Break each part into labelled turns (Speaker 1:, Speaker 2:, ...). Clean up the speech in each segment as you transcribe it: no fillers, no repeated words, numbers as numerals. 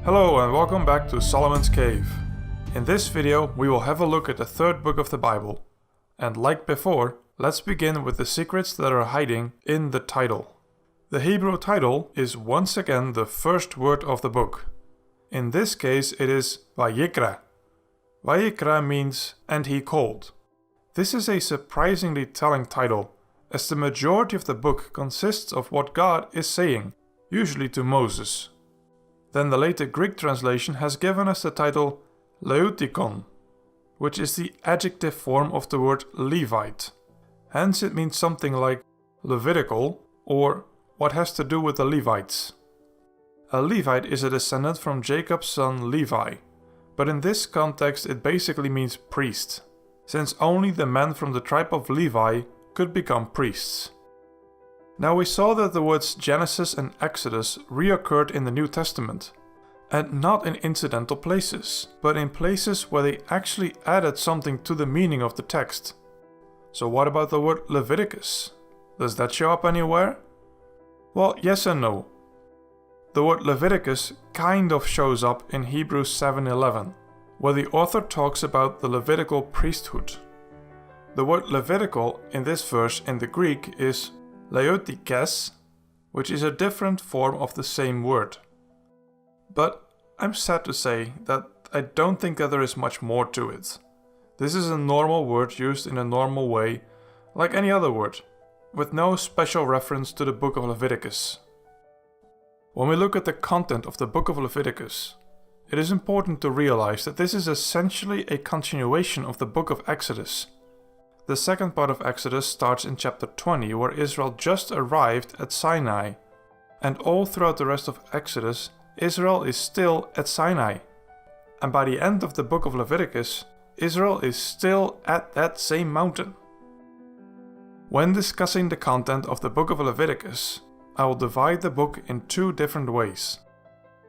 Speaker 1: Hello and welcome back to Solomon's Cave. In this video we will have a look at the third book of the Bible. And like before, let's begin with the secrets that are hiding in the title. The Hebrew title is once again the first word of the book. In this case it is Vayikra. Vayikra means "and he called." This is a surprisingly telling title, as the majority of the book consists of what God is saying, usually to Moses. Then the later Greek translation has given us the title Leutikon, which is the adjective form of the word Levite. Hence it means something like Levitical, or what has to do with the Levites. A Levite is a descendant from Jacob's son Levi, but in this context it basically means priest, since only the men from the tribe of Levi could become priests. Now we saw that the words Genesis and Exodus reoccurred in the New Testament, and not in incidental places, but in places where they actually added something to the meaning of the text. So what about the word Leviticus? Does that show up anywhere? Well, yes and no. The word Leviticus kind of shows up in Hebrews 7:11, where the author talks about the Levitical priesthood. The word Levitical in this verse in the Greek is Leotikes, which is a different form of the same word. But I'm sad to say that I don't think that there is much more to it. This is a normal word used in a normal way, like any other word, with no special reference to the book of Leviticus. When we look at the content of the book of Leviticus, it is important to realize that this is essentially a continuation of the book of Exodus. The second part of Exodus starts in chapter 20, where Israel just arrived at Sinai, and all throughout the rest of Exodus, Israel is still at Sinai. And by the end of the book of Leviticus, Israel is still at that same mountain. When discussing the content of the book of Leviticus, I will divide the book in two different ways.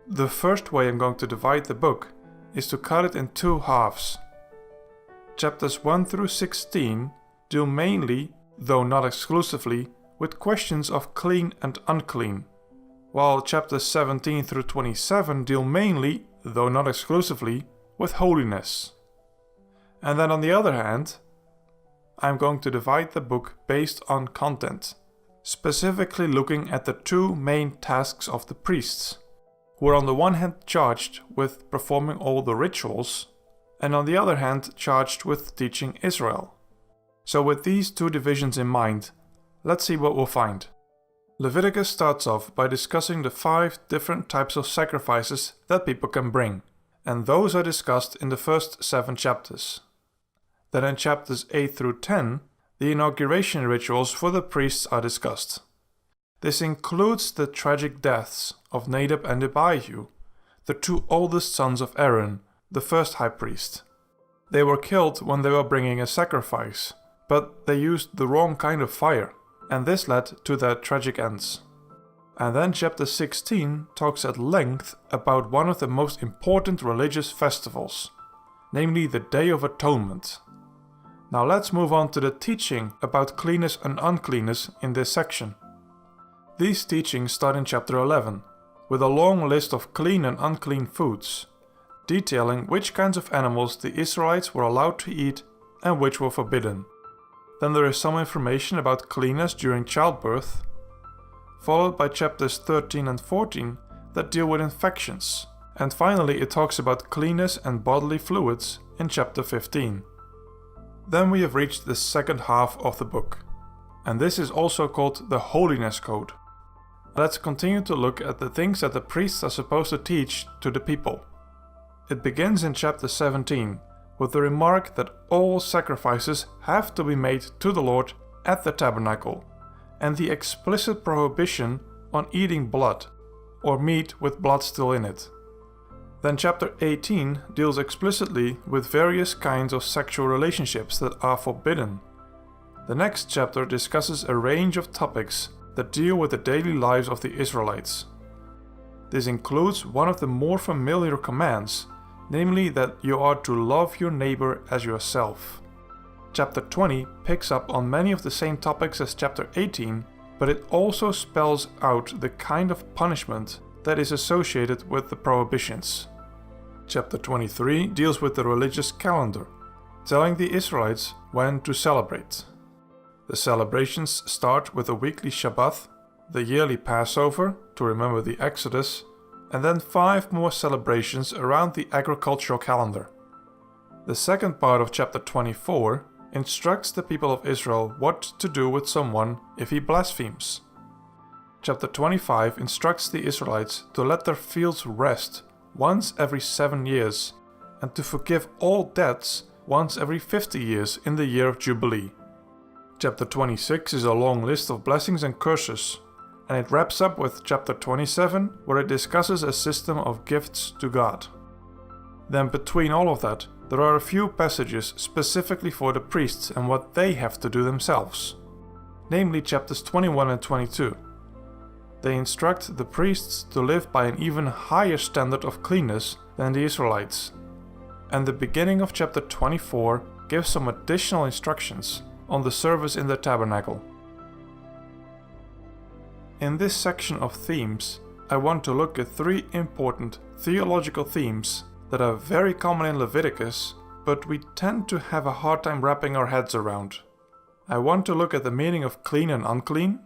Speaker 1: The first way I'm going to divide the book is to cut it in two halves. Chapters 1 through 16 deal mainly, though not exclusively, with questions of clean and unclean, while chapters 17 through 27 deal mainly, though not exclusively, with holiness. And then on the other hand, I'm going to divide the book based on content, specifically looking at the two main tasks of the priests, who are on the one hand charged with performing all the rituals, and on the other hand charged with teaching Israel. So with these two divisions in mind, let's see what we'll find. Leviticus starts off by discussing the 5 different types of sacrifices that people can bring, and those are discussed in the first 7 chapters. Then in chapters 8 through 10, the inauguration rituals for the priests are discussed. This includes the tragic deaths of Nadab and Abihu, the 2 oldest sons of Aaron, the first high priest. They were killed when they were bringing a sacrifice, but they used the wrong kind of fire, and this led to their tragic ends. And then chapter 16 talks at length about one of the most important religious festivals, namely the Day of Atonement. Now let's move on to the teaching about cleanness and uncleanness in this section. These teachings start in chapter 11, with a long list of clean and unclean foods, detailing which kinds of animals the Israelites were allowed to eat and which were forbidden. Then there is some information about cleanness during childbirth, followed by chapters 13 and 14 that deal with infections, and finally it talks about cleanness and bodily fluids in chapter 15. Then we have reached the second half of the book, and this is also called the Holiness Code. Let's continue to look at the things that the priests are supposed to teach to the people. It begins in chapter 17 with the remark that all sacrifices have to be made to the Lord at the tabernacle, and the explicit prohibition on eating blood, or meat with blood still in it. Then chapter 18 deals explicitly with various kinds of sexual relationships that are forbidden. The next chapter discusses a range of topics that deal with the daily lives of the Israelites. This includes one of the more familiar commands, namely that you are to love your neighbor as yourself. Chapter 20 picks up on many of the same topics as chapter 18, but it also spells out the kind of punishment that is associated with the prohibitions. Chapter 23 deals with the religious calendar, telling the Israelites when to celebrate. The celebrations start with a weekly Shabbat, the yearly Passover to remember the Exodus, and then 5 more celebrations around the agricultural calendar. The second part of chapter 24 instructs the people of Israel what to do with someone if he blasphemes. Chapter 25 instructs the Israelites to let their fields rest once every 7 years and to forgive all debts once every 50 years in the year of Jubilee. Chapter 26 is a long list of blessings and curses, and it wraps up with chapter 27, where it discusses a system of gifts to God. Then between all of that, there are a few passages specifically for the priests and what they have to do themselves, namely chapters 21 and 22. They instruct the priests to live by an even higher standard of cleanness than the Israelites. And the beginning of chapter 24 gives some additional instructions on the service in the tabernacle. In this section of themes, I want to look at 3 important theological themes that are very common in Leviticus, but we tend to have a hard time wrapping our heads around. I want to look at the meaning of clean and unclean,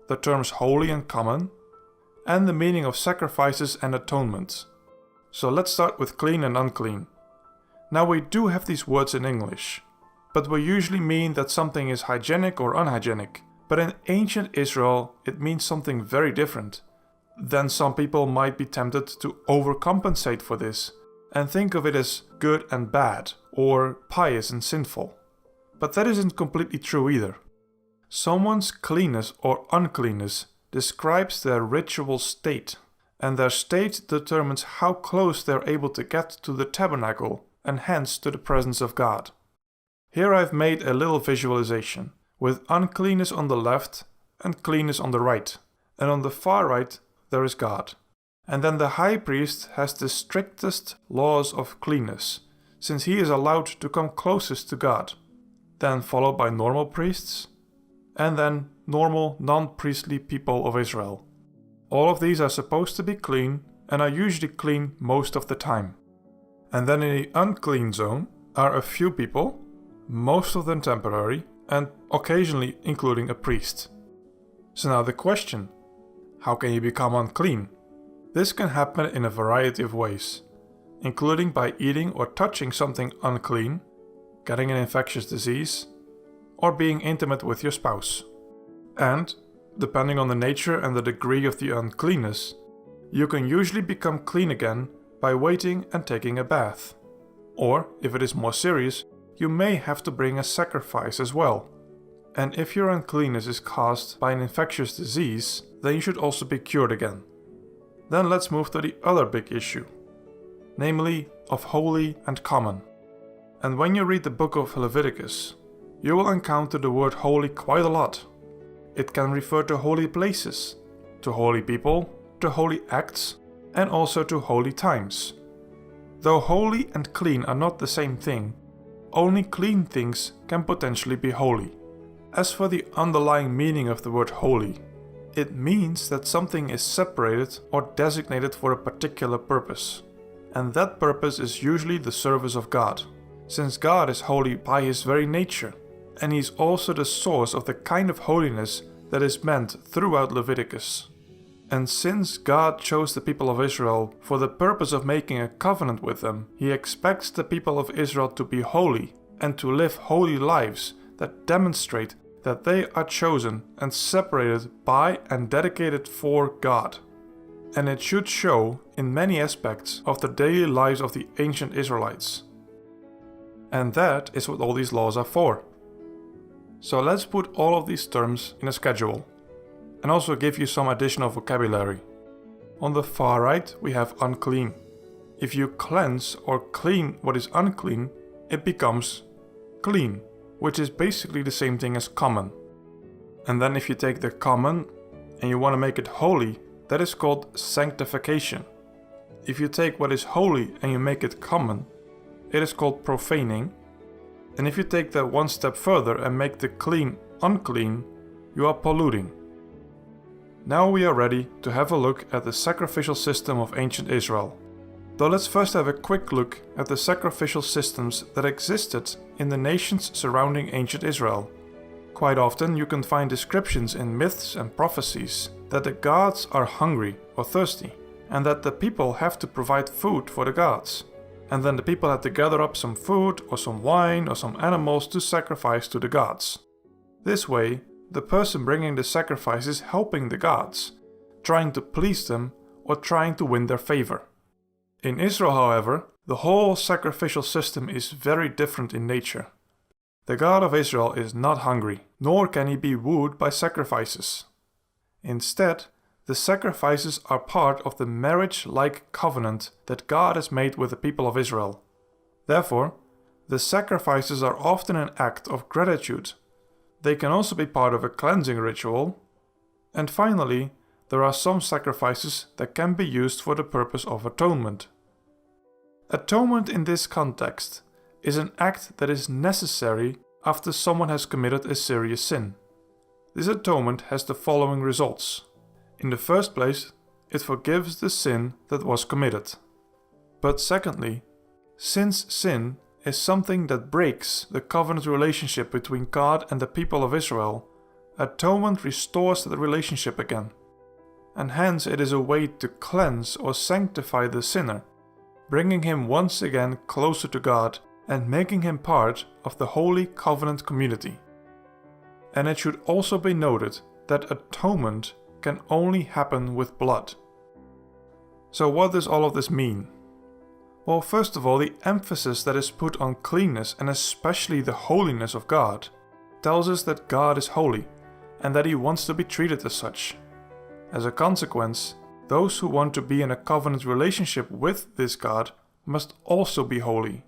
Speaker 1: the terms holy and common, and the meaning of sacrifices and atonement. So let's start with clean and unclean. Now we do have these words in English, but we usually mean that something is hygienic or unhygienic. But in ancient Israel, it means something very different. Then some people might be tempted to overcompensate for this and think of it as good and bad, or pious and sinful. But that isn't completely true either. Someone's cleanness or uncleanness describes their ritual state, and their state determines how close they're able to get to the tabernacle and hence to the presence of God. Here I've made a little visualization, with uncleanness on the left and cleanness on the right, and on the far right there is God. And then the high priest has the strictest laws of cleanness, since he is allowed to come closest to God, then followed by normal priests, and then normal non-priestly people of Israel. All of these are supposed to be clean and are usually clean most of the time. And then in the unclean zone are a few people, most of them temporary, and occasionally including a priest. So now the question, how can you become unclean? This can happen in a variety of ways, including by eating or touching something unclean, getting an infectious disease, or being intimate with your spouse. And, depending on the nature and the degree of the uncleanness, you can usually become clean again by waiting and taking a bath. Or, if it is more serious, you may have to bring a sacrifice as well. And if your uncleanness is caused by an infectious disease, then you should also be cured again. Then let's move to the other big issue, namely of holy and common. And when you read the book of Leviticus, you will encounter the word holy quite a lot. It can refer to holy places, to holy people, to holy acts, and also to holy times. Though holy and clean are not the same thing, only clean things can potentially be holy. As for the underlying meaning of the word holy, it means that something is separated or designated for a particular purpose. And that purpose is usually the service of God, since God is holy by his very nature, and he's also the source of the kind of holiness that is meant throughout Leviticus. And since God chose the people of Israel for the purpose of making a covenant with them, he expects the people of Israel to be holy and to live holy lives that demonstrate that they are chosen and separated by and dedicated for God. And it should show in many aspects of the daily lives of the ancient Israelites. And that is what all these laws are for. So let's put all of these terms in a schedule, and also give you some additional vocabulary. On the far right we have unclean. If you cleanse or clean what is unclean, it becomes clean, which is basically the same thing as common. And then if you take the common and you want to make it holy, that is called sanctification. If you take what is holy and you make it common, it is called profaning. And if you take that one step further and make the clean unclean, you are polluting. Now we are ready to have a look at the sacrificial system of ancient Israel. Though let's first have a quick look at the sacrificial systems that existed in the nations surrounding ancient Israel. Quite often you can find descriptions in myths and prophecies that the gods are hungry or thirsty, and that the people have to provide food for the gods. And then the people have to gather up some food or some wine or some animals to sacrifice to the gods. This way, the person bringing the sacrifice is helping the gods, trying to please them or trying to win their favor. In Israel, however, the whole sacrificial system is very different in nature. The God of Israel is not hungry, nor can he be wooed by sacrifices. Instead, the sacrifices are part of the marriage-like covenant that God has made with the people of Israel. Therefore, the sacrifices are often an act of gratitude. They can also be part of a cleansing ritual. And finally, there are some sacrifices that can be used for the purpose of atonement. Atonement in this context is an act that is necessary after someone has committed a serious sin. This atonement has the following results. In the first place, it forgives the sin that was committed. But secondly, since sin is something that breaks the covenant relationship between God and the people of Israel, atonement restores the relationship again. And hence it is a way to cleanse or sanctify the sinner, bringing him once again closer to God and making him part of the holy covenant community. And it should also be noted that atonement can only happen with blood. So what does all of this mean? Well, first of all, the emphasis that is put on cleanness and especially the holiness of God tells us that God is holy and that he wants to be treated as such. As a consequence, those who want to be in a covenant relationship with this God must also be holy.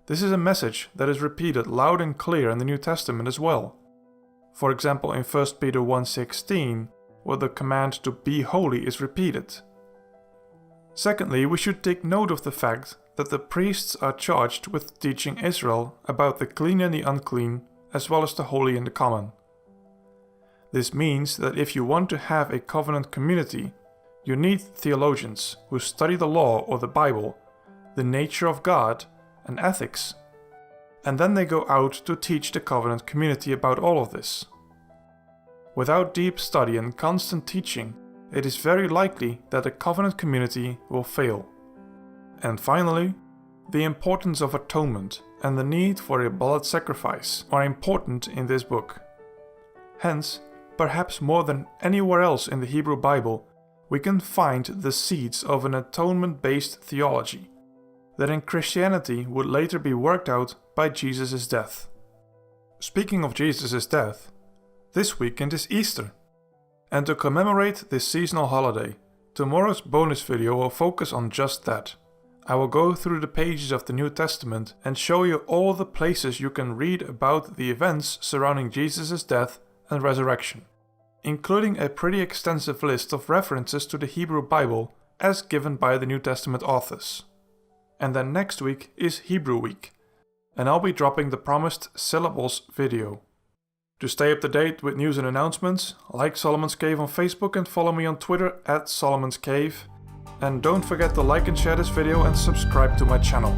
Speaker 1: This is a message that is repeated loud and clear in the New Testament as well. For example, in 1 Peter 1:16, where the command to be holy is repeated. Secondly, we should take note of the fact that the priests are charged with teaching Israel about the clean and the unclean, as well as the holy and the common. This means that if you want to have a covenant community, you need theologians who study the law or the Bible, the nature of God, and ethics. And then they go out to teach the covenant community about all of this. Without deep study and constant teaching, it is very likely that the covenant community will fail. And finally, the importance of atonement and the need for a blood sacrifice are important in this book. Hence, perhaps more than anywhere else in the Hebrew Bible, we can find the seeds of an atonement-based theology that in Christianity would later be worked out by Jesus' death. Speaking of Jesus' death, this weekend is Easter. And to commemorate this seasonal holiday, tomorrow's bonus video will focus on just that. I will go through the pages of the New Testament and show you all the places you can read about the events surrounding Jesus' death and resurrection, including a pretty extensive list of references to the Hebrew Bible as given by the New Testament authors. And then next week is Hebrew Week, and I'll be dropping the promised syllables video. To stay up to date with news and announcements, like Solomon's Cave on Facebook and follow me on Twitter @Solomon's Cave. And don't forget to like and share this video and subscribe to my channel.